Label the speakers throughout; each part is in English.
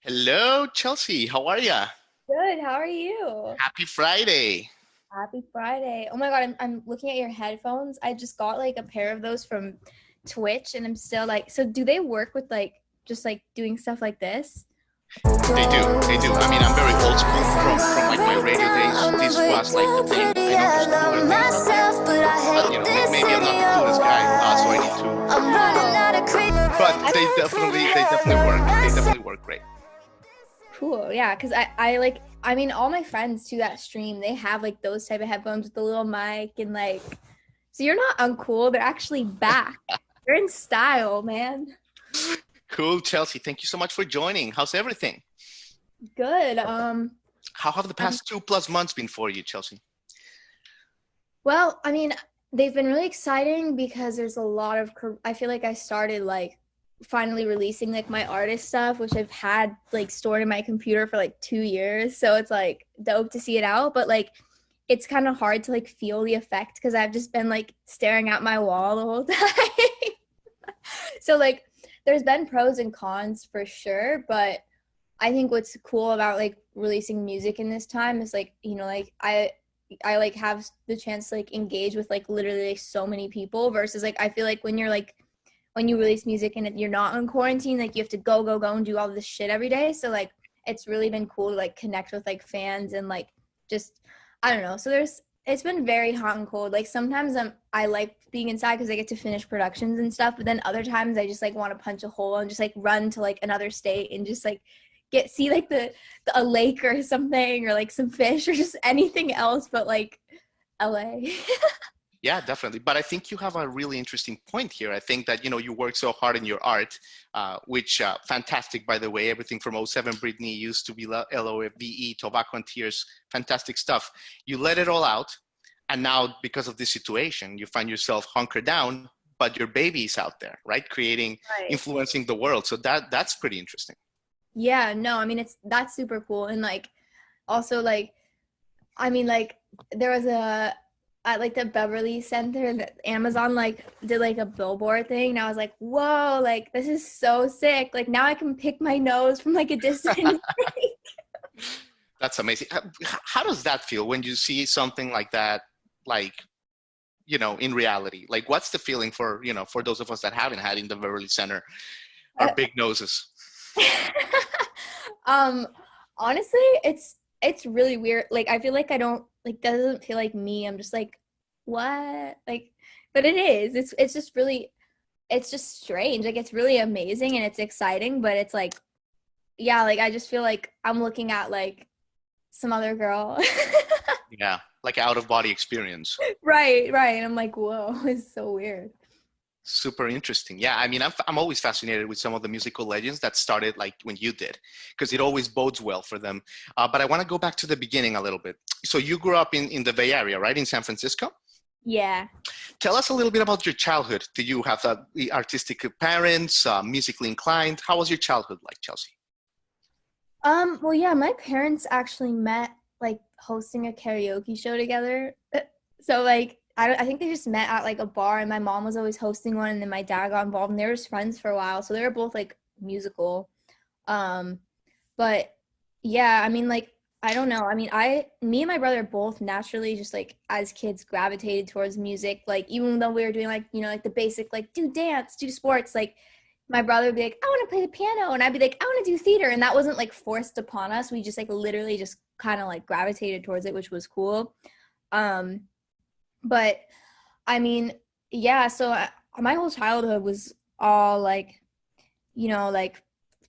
Speaker 1: Hello, Chelsea. How are ya?
Speaker 2: Good. How are you?
Speaker 1: Happy Friday.
Speaker 2: Happy Friday. Oh my God, I'm looking at your headphones. I just got like a pair of those from Twitch and I'm still like, so do they work with like just like doing stuff like this?
Speaker 1: They do. They do. I mean, I'm very old school from like my radio days. This was like the thing. I know there's cooler things out there, but maybe I'm not the coolest guy, so I need to.
Speaker 2: Oh,
Speaker 1: But
Speaker 2: I
Speaker 1: they definitely work. They definitely work great.
Speaker 2: cool. Yeah, because I like I mean all my friends to that stream, they have like those type of headphones with the little mic and like so you're not uncool, they're actually back. They're in style, man.
Speaker 1: Cool, Chelsea. Thank you so much for joining. How's everything?
Speaker 2: Good.
Speaker 1: How have the
Speaker 2: I'm
Speaker 1: past 2+ months been for you, Chelsea?
Speaker 2: Well, I mean, they've been really exciting because there's a lot of, I feel like I started like finally releasing like my artist stuff, which I've had like stored in my computer for like 2 years. So it's like dope to see it out. But like, it's kind of hard to like feel the effect because I've just been like staring at my wall the whole time. So like, there's been pros and cons for sure. But I think what's cool about like releasing music in this time is like, like I like have the chance to like engage with like literally like, so many people versus like I feel like when you're like when you release music and you're not in quarantine, like you have to go and do all this shit every day. So like it's really been cool to like connect with like fans and like just I don't know. So it's been very hot and cold. Like sometimes I like being inside because I get to finish productions and stuff, but then other times I just like want to punch a hole and just like run to like another state and just like get see like the a lake or something or like some fish or just anything else but like LA.
Speaker 1: Yeah, definitely. But I think you have a really interesting point here. I think that, you work so hard in your art, which fantastic, by the way. Everything from '07 Britney used to be LOVE, Tobacco and Tears, fantastic stuff. You let it all out. And now, because of this situation, you find yourself hunkered down, but your baby is out there, right? Creating,
Speaker 2: Right.
Speaker 1: influencing the world. So that's pretty interesting.
Speaker 2: Yeah, no, I mean it's that's super cool and like also like I mean like there was a at like the Beverly Center that Amazon like did like a billboard thing and I was like, whoa, like this is so sick. Like now I can pick my nose from like a distance.
Speaker 1: That's amazing. How does that feel when you see something like that, like, in reality? Like, what's the feeling for those of us that haven't had in the Beverly Center, our big noses?
Speaker 2: um honestly it's really weird. Like I feel like I don't like that doesn't feel like me. I'm just like what? Like but it is. It's just really it's just strange. Like it's really amazing and it's exciting, but it's like yeah, like I just feel like I'm looking at like some other girl.
Speaker 1: Yeah, like out of body experience.
Speaker 2: Right. And I'm like, whoa, it's so weird.
Speaker 1: Super interesting. Yeah, I mean, I'm always fascinated with some of the musical legends that started like when you did, because it always bodes well for them. But I want to go back to the beginning a little bit. So you grew up in the Bay Area, right, in San Francisco?
Speaker 2: Yeah.
Speaker 1: Tell us a little bit about your childhood. Did you have artistic parents, musically inclined? How was your childhood like, Chelsea?
Speaker 2: Well, yeah, my parents actually met like hosting a karaoke show together. So like I think they just met at like a bar and my mom was always hosting one and then my dad got involved and they were just friends for a while. So they were both like musical. Um, but yeah, I mean like I don't know. I mean, me and my brother both naturally just like as kids gravitated towards music. Like even though we were doing like, like the basic like do dance, do sports, like my brother would be like, I want to play the piano. And I'd be like, I want to do theater. And that wasn't like forced upon us. We just like literally just kind of like gravitated towards it, which was cool. Um, but I mean, yeah, so my whole childhood was all like, like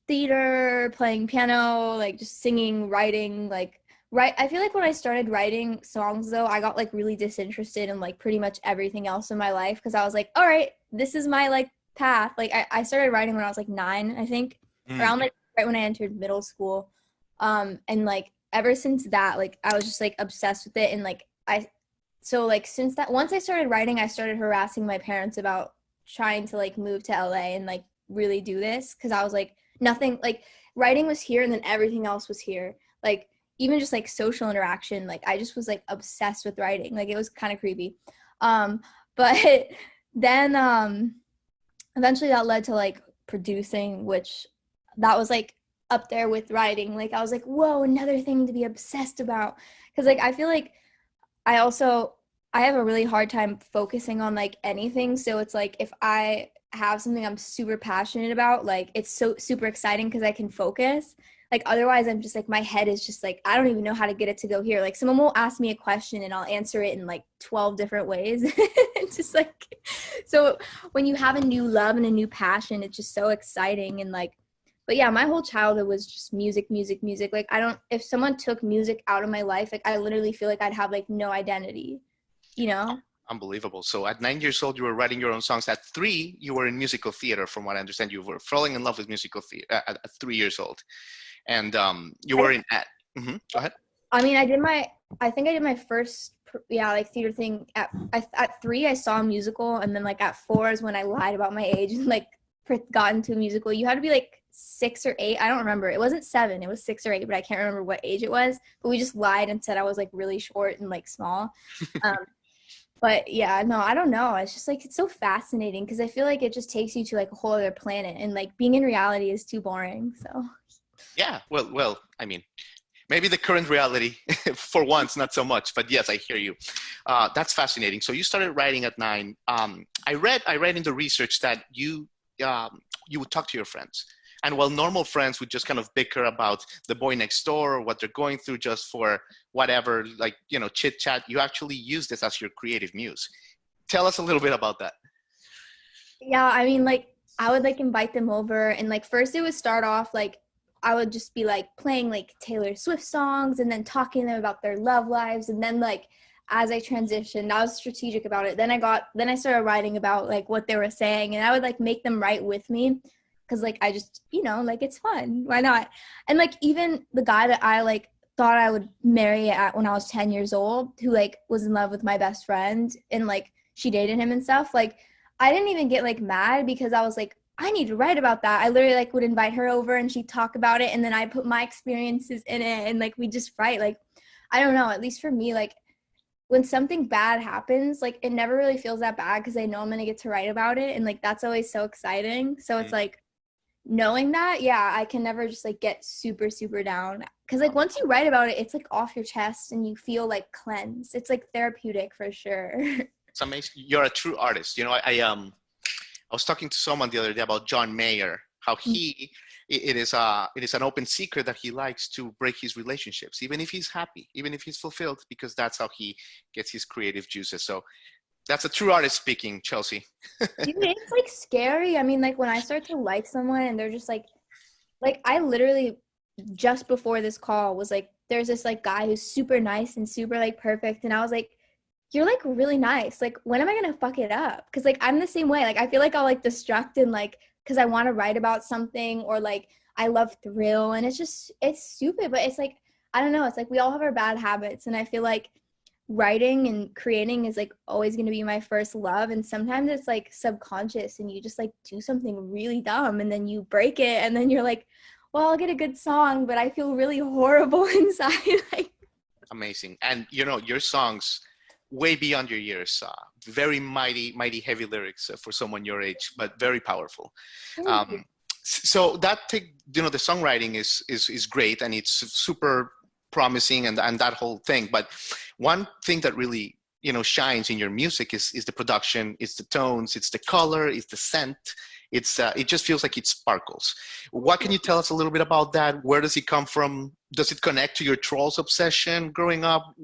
Speaker 2: theater, playing piano, like just singing, writing, like I feel like when I started writing songs though, I got like really disinterested in like pretty much everything else in my life because I was like, all right, this is my like path. Like I started writing when I was like 9, I think,
Speaker 1: Mm.
Speaker 2: around like right when I entered middle school. And like ever since that, like I was just like obsessed with it and like so like since that once I started writing, I started harassing my parents about trying to like move to LA and like really do this because I was like nothing like writing was here and then everything else was here. Like even just like social interaction, like I just was like obsessed with writing. Like it was kind of creepy. Um but then eventually that led to like producing, which that was like up there with writing. Like I was like, whoa, another thing to be obsessed about. Because like I feel like I have a really hard time focusing on like anything. So it's like if I have something I'm super passionate about, like it's so super exciting because I can focus. Like otherwise I'm just like my head is just like I don't even know how to get it to go here. Like someone will ask me a question and I'll answer it in like 12 different ways. It's just like so when you have a new love and a new passion, it's just so exciting. And like but yeah, my whole childhood was just music, music, music. Like I don't if someone took music out of my life, like I literally feel like I'd have like no identity, you know?
Speaker 1: Unbelievable. So at 9 years old, you were writing your own songs. At 3, you were in musical theater, from what I understand. You were falling in love with musical theater at 3 years old. And you were in at, go ahead.
Speaker 2: I mean, I think I did my first, like theater thing at 3, I saw a musical. And then like at 4 is when I lied about my age and like got into a musical. You had to be like 6 or 8. I don't remember. It wasn't 7. It was 6 or 8, but I can't remember what age it was. But we just lied and said I was like really short and like small. But yeah, no, I don't know. It's just like, it's so fascinating because I feel like it just takes you to like a whole other planet and like being in reality is too boring. So
Speaker 1: Yeah, well, I mean, maybe the current reality for once, not so much, but yes, I hear you. That's fascinating. So you started writing at 9. I read in the research that you would talk to your friends. And while normal friends would just kind of bicker about the boy next door or what they're going through just for whatever, like, chit chat, you actually use this as your creative muse. Tell us a little bit about that.
Speaker 2: yeah, I mean, like I would like invite them over and like first it would start off like I would just be like playing like Taylor Swift songs and then talking to them about their love lives. And then like as I transitioned, I was strategic about it. Then I started writing about like what they were saying and I would like make them write with me. Cause like, I just, like it's fun. Why not? And like, even the guy that I like thought I would marry at when I was 10 years old, who like was in love with my best friend and like she dated him and stuff. Like, I didn't even get like mad because I was like, I need to write about that. I literally like would invite her over and she'd talk about it. And then I put my experiences in it and like, we just write. Like, I don't know, at least for me, like when something bad happens, like it never really feels that bad because I know I'm going to get to write about it. And like, that's always so exciting. So it's like, knowing that, yeah, I can never just like get super, super down. Cause like once you write about it, it's like off your chest and you feel like cleansed. It's like therapeutic for sure.
Speaker 1: It's amazing. You're a true artist. I was talking to someone the other day about John Mayer, how it is an open secret that he likes to break his relationships, even if he's happy, even if he's fulfilled, because that's how he gets his creative juices. So that's a true artist speaking, Chelsea.
Speaker 2: Dude, it's like scary. I mean, like when I start to like someone and they're just like I literally just before this call was like, there's this like guy who's super nice and super like perfect. And I was like, you're like really nice. Like, when am I going to fuck it up? Cause like, I'm the same way. Like, I feel like I'll like distract and like, cause I want to write about something or like, I love thrill and it's stupid, but it's like, I don't know. It's like, we all have our bad habits. And I feel like writing and creating is like always going to be my first love, and sometimes it's like subconscious and you just like do something really dumb and then you break it and then you're like, well, I'll get a good song but I feel really horrible inside. Like
Speaker 1: Amazing. And your songs way beyond your years, very mighty heavy lyrics for someone your age, but very powerful. So that the songwriting is great and it's super promising and that whole thing. But one thing that really, shines in your music is the production, it's the tones, it's the color, it's the scent. It just feels like it sparkles. What can you tell us a little bit about that? Where does it come from? Does it connect to your Trolls obsession growing up?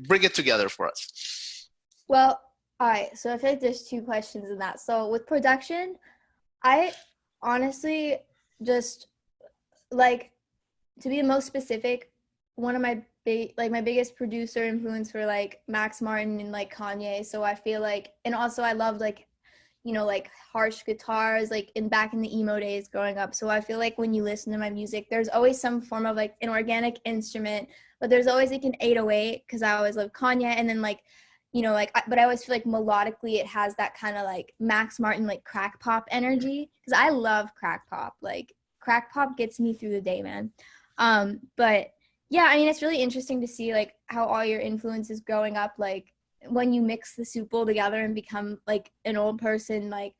Speaker 1: Bring it together for us.
Speaker 2: well, all right, so I feel like there's 2 questions in that. So with production, I honestly just like, to be the most specific, one of my my biggest producer influence were like Max Martin and like Kanye. So I feel like, and also I loved like, like harsh guitars, like back in the emo days growing up. So I feel like when you listen to my music, there's always some form of like an organic instrument, but there's always like an 808 because I always love Kanye. And then like, but I always feel like melodically it has that kind of like Max Martin, like crack pop energy, because I love crack pop. Like crack pop gets me through the day, man. But yeah, I mean, it's really interesting to see like how all your influences growing up, like when you mix the soup all together and become like an old person, like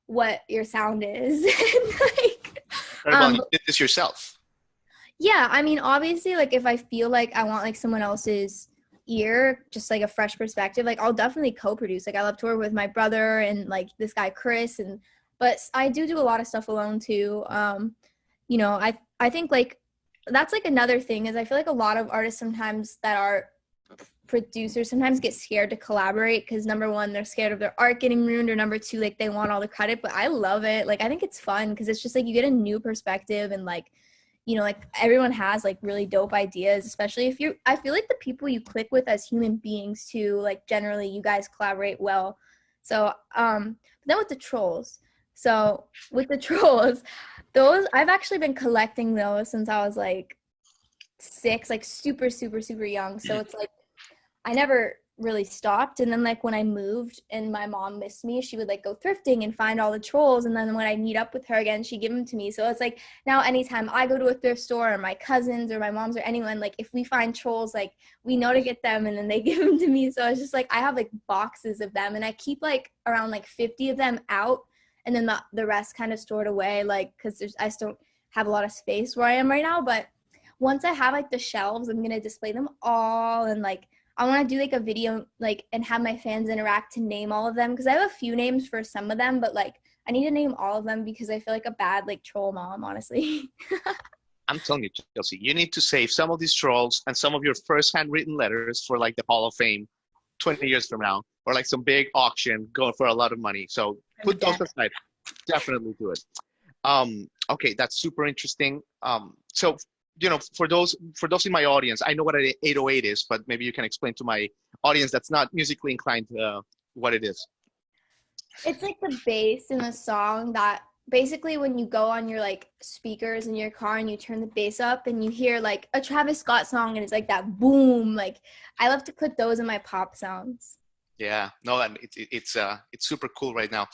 Speaker 2: what your sound is. Like,
Speaker 1: Very well, you did this yourself.
Speaker 2: Yeah, I mean, obviously, like if I feel like I want like someone else's ear, just like a fresh perspective, like I'll definitely co-produce. Like I love to work with my brother and like this guy Chris, and but I do a lot of stuff alone too. I think like that's like another thing is I feel like a lot of artists sometimes that are producers sometimes get scared to collaborate because number one, they're scared of their art getting ruined, or number two, like they want all the credit. But I love it. Like I think it's fun because it's just like you get a new perspective and like like everyone has like really dope ideas, especially if I feel like the people you click with as human beings too, like generally you guys collaborate well. So, but then with the trolls. So with the trolls, those I've actually been collecting those since I was like 6, like super, super, super young. So it's like I never really stopped. And then like when I moved and my mom missed me, she would like go thrifting and find all the trolls. And then when I meet up with her again, she'd give them to me. So it's like now anytime I go to a thrift store or my cousins or my mom's or anyone, like if we find trolls, like we know to get them and then they give them to me. So it's just like I have like boxes of them and I keep like around like 50 of them out and then the rest kind of stored away, like because I still don't have a lot of space where I am right now. But once I have like the shelves, I'm gonna display them all and like I want to do like a video like and have my fans interact to name all of them because I have a few names for some of them, but like I need to name all of them because I feel like a bad like troll mom, honestly.
Speaker 1: I'm telling you, Chelsea, you need to save some of these trolls and some of your first handwritten letters for like the Hall of Fame 20 years from now, or like some big auction going for a lot of money. So put those aside. Definitely do it. Okay, that's super interesting. So for those in my audience, I know what an 808 is, but maybe you can explain to my audience that's not musically inclined what it is.
Speaker 2: It's like the bass in a song that basically when you go on your like speakers in your car and you turn the bass up and you hear like a Travis Scott song and it's like that boom. Like I love to put those in my pop sounds.
Speaker 1: Yeah, no, and it's super cool right now.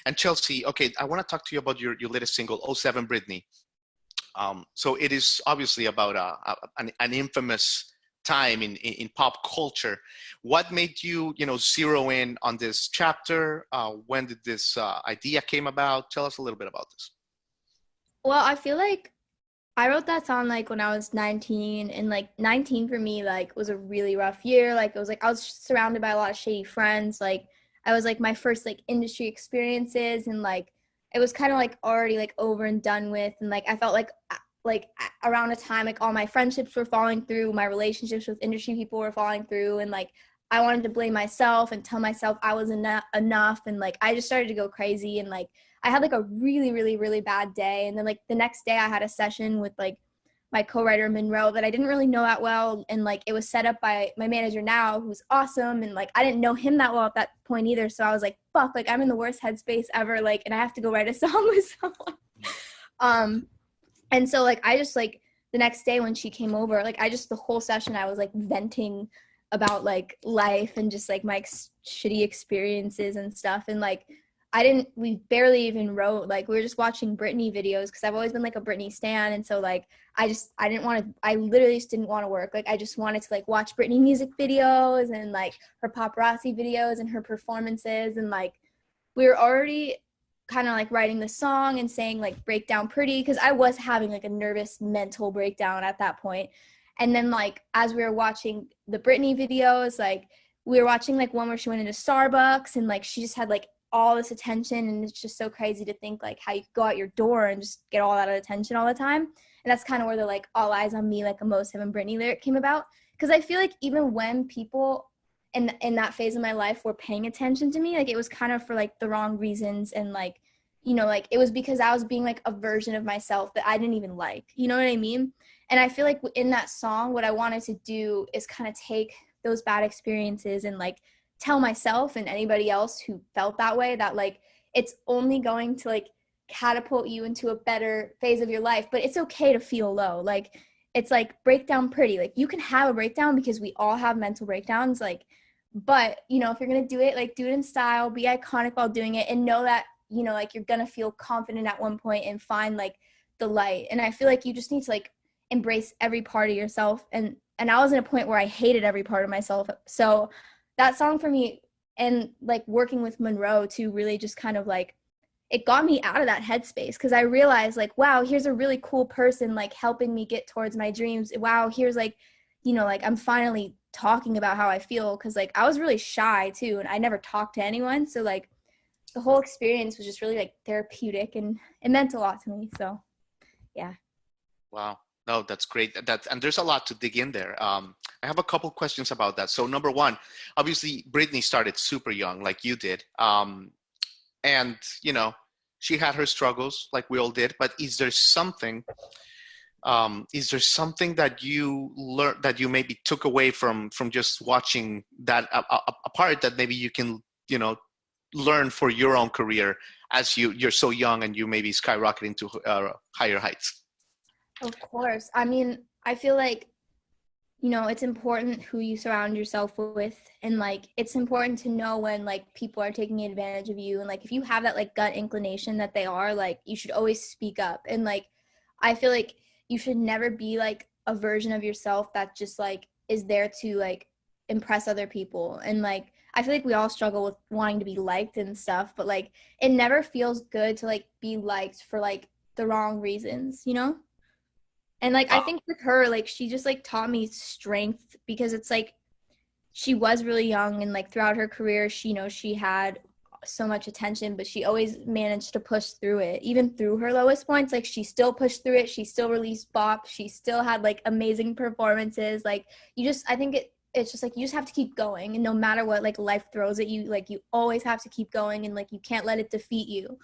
Speaker 1: And Chelsea, okay, I want to talk to you about your latest single, "Oh 07 Britney." So it is obviously about an infamous time in pop culture. What made you, zero in on this chapter? When did this idea came about? Tell us a little bit about this.
Speaker 2: Well, I feel like I wrote that song like when I was 19 and like 19 for me like was a really rough year. Like it was like I was surrounded by a lot of shady friends. Like I was like my first like industry experiences and like it was kind of like already like over and done with and like I felt like around a time like all my friendships were falling through, my relationships with industry people were falling through and like I wanted to blame myself and tell myself I was enough and like I just started to go crazy and like I had like a really, really, really bad day. And then like the next day I had a session with like my co-writer Monroe that I didn't really know that well. And like it was set up by my manager now, who's awesome. And like I didn't know him that well at that point either. So I was like, fuck, like I'm in the worst headspace ever. Like, and I have to go write a song with someone. And so like I just like the next day when she came over, like the whole session I was like venting about like life and just like my shitty experiences and stuff. And like we barely even wrote, like we were just watching Britney videos because I've always been like a Britney stan. And so like, I literally just didn't want to work. Like I just wanted to like watch Britney music videos and like her paparazzi videos and her performances. And like, we were already kind of like writing the song and saying like break down pretty because I was having like a nervous mental breakdown at that point. And then like, as we were watching the Britney videos, like we were watching like one where she went into Starbucks and like she just had like all this attention and it's just so crazy to think like how you could go out your door and just get all that attention all the time. And that's kind of where the like all eyes on me like a Mo 7 Britney lyric came about because I feel like even when people in that phase of my life were paying attention to me, like it was kind of for like the wrong reasons and like like it was because I was being like a version of myself that I didn't even like, you know what I mean? And I feel like in that song what I wanted to do is kind of take those bad experiences and like tell myself and anybody else who felt that way that like it's only going to like catapult you into a better phase of your life, but it's okay to feel low. Like it's like break down pretty, like you can have a breakdown because we all have mental breakdowns, like but if you're gonna do it, like do it in style, be iconic while doing it, and know that like you're gonna feel confident at one point and find like the light. And I feel like you just need to like embrace every part of yourself, and I was in a point where I hated every part of myself. So that song for me and like working with Monroe to really just kind of like it got me out of that headspace, because I realized like, wow, here's a really cool person like helping me get towards my dreams. Wow, here's like, like I'm finally talking about how I feel, because like I was really shy too, and I never talked to anyone. So like the whole experience was just really like therapeutic, and it meant a lot to me. So yeah.
Speaker 1: Wow. No, that's great. And there's a lot to dig in there. I have a couple questions about that. So number one, obviously Britney started super young, like you did. And she had her struggles like we all did, but is there something that you learned, that you maybe took away from just watching that, a part that maybe you can, learn for your own career as you're so young and you maybe skyrocketing to higher heights?
Speaker 2: Of course. I mean, I feel like, it's important who you surround yourself with, and like it's important to know when like people are taking advantage of you, and like if you have that like gut inclination that they are, like you should always speak up. And like I feel like you should never be like a version of yourself that just like is there to like impress other people. And like I feel like we all struggle with wanting to be liked and stuff, but like it never feels good to like be liked for like the wrong reasons. And like I think with her, like she just like taught me strength, because it's like she was really young, and like throughout her career, she had so much attention, but she always managed to push through it. Even through her lowest points, like she still pushed through it. She still released bop. She still had like amazing performances. Like I think it's just like you just have to keep going, and no matter what like life throws at you, like you always have to keep going, and like you can't let it defeat you.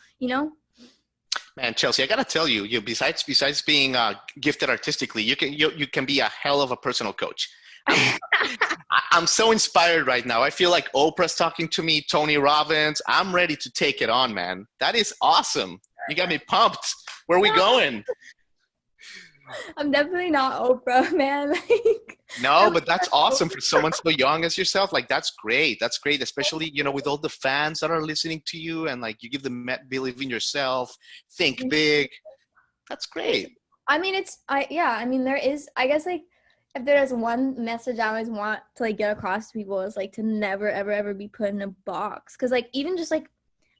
Speaker 1: Man, Chelsea, I gotta tell you, besides being gifted artistically, you can be a hell of a personal coach. I'm so inspired right now. I feel like Oprah's talking to me, Tony Robbins. I'm ready to take it on, man. That is awesome. You got me pumped. Where are we going?
Speaker 2: I'm definitely not Oprah, man.
Speaker 1: No, but that's awesome for someone so young as yourself. Like, that's great. That's great, especially, with all the fans that are listening to you, and like you give them believe in yourself, think big. That's great.
Speaker 2: I mean, there is, I guess, like, if there is one message I always want to like get across to people, is like to never, ever, ever be put in a box. Because like even just like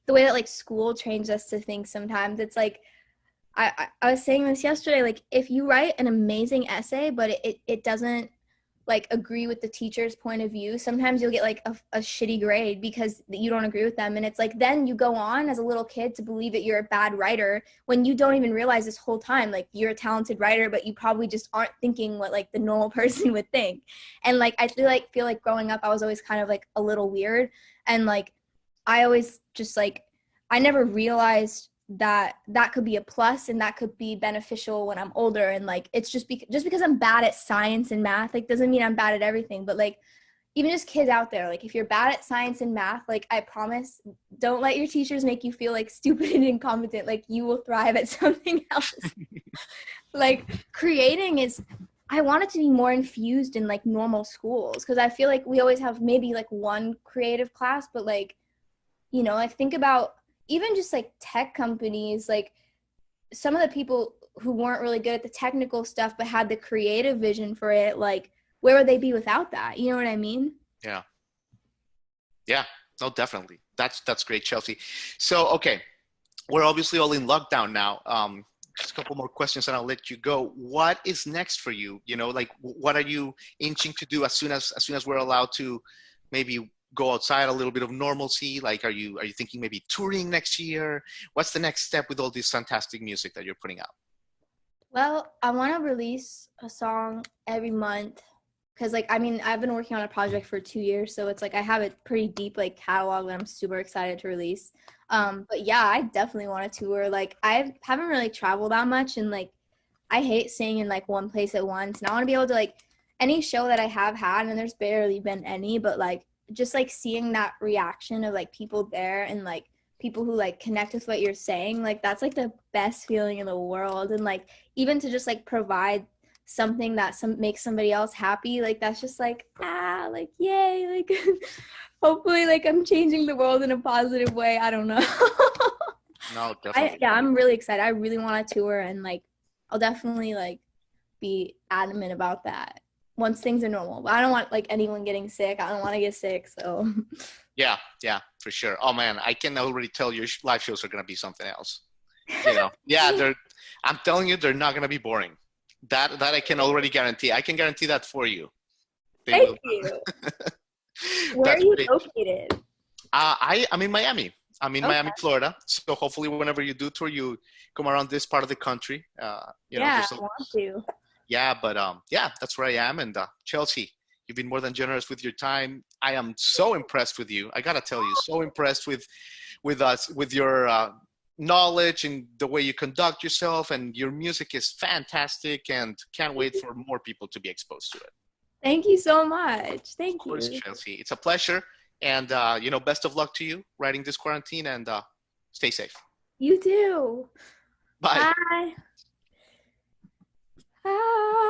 Speaker 2: the way that like school trains us to think, sometimes it's like, I was saying this yesterday, like if you write an amazing essay, but it doesn't like agree with the teacher's point of view, sometimes you'll get like a shitty grade because you don't agree with them. And it's like, then you go on as a little kid to believe that you're a bad writer, when you don't even realize this whole time, like you're a talented writer, but you probably just aren't thinking what like the normal person would think. And like, I feel like growing up, I was always kind of like a little weird. And like, I always just like, I never realized that could be a plus, and that could be beneficial when I'm older. And like it's just because I'm bad at science and math like doesn't mean I'm bad at everything. But like even just kids out there, like if you're bad at science and math, like I promise, don't let your teachers make you feel like stupid and incompetent. Like you will thrive at something else. Like creating is, I want it to be more infused in like normal schools, because I feel like we always have maybe like one creative class, but like like think about even just like tech companies, like some of the people who weren't really good at the technical stuff but had the creative vision for it, like where would they be without that? You know what I mean?
Speaker 1: Yeah, no, definitely. That's great, Chelsea. So okay, we're obviously all in lockdown now. Just a couple more questions and I'll let you go. What is next for you? Like what are you inching to do as soon as we're allowed to maybe go outside, a little bit of normalcy? Like, are you thinking maybe touring next year? What's the next step with all this fantastic music that you're putting out?
Speaker 2: Well, I want to release a song every month, because like, I mean, I've been working on a project for 2 years, so it's like I have a pretty deep like catalog that I'm super excited to release. But yeah, I definitely want to tour. Like I haven't really traveled that much, and like I hate staying in like one place at once, and I want to be able to like any show that I have had, and there's barely been any, but like just like seeing that reaction of like people there, and like people who like connect with what you're saying, like that's like the best feeling in the world. And like even to just like provide something that makes somebody else happy, like that's just like like yay, like hopefully like I'm changing the world in a positive way. I don't know.
Speaker 1: No, definitely.
Speaker 2: I'm really excited. I really want to tour, and like I'll definitely like be adamant about that once things are normal. But I don't want like anyone getting sick. I don't want to get sick. So
Speaker 1: Yeah. for sure. Oh man, I can already tell your live shows are gonna be something else. Yeah, I'm telling you, they're not gonna be boring. That I can already guarantee. I can guarantee that for you. They
Speaker 2: Thank
Speaker 1: will.
Speaker 2: you. Where are
Speaker 1: That's
Speaker 2: you
Speaker 1: great.
Speaker 2: located?
Speaker 1: I'm in Miami. I'm in
Speaker 2: Okay.
Speaker 1: Miami, Florida. So hopefully, whenever you do tour, you come around this part of the country.
Speaker 2: Yeah,
Speaker 1: There's
Speaker 2: I want to.
Speaker 1: yeah, but yeah, that's where I am. And Chelsea, you've been more than generous with your time. I am so impressed with you. I gotta tell you, so impressed with us, with your knowledge and the way you conduct yourself. And your music is fantastic. And can't wait for more people to be exposed to it.
Speaker 2: Thank you so much. Thank
Speaker 1: Of course,
Speaker 2: you.
Speaker 1: Chelsea, it's a pleasure. And best of luck to you writing this quarantine. And stay safe.
Speaker 2: You too.
Speaker 1: Bye.
Speaker 2: Bye. Bye.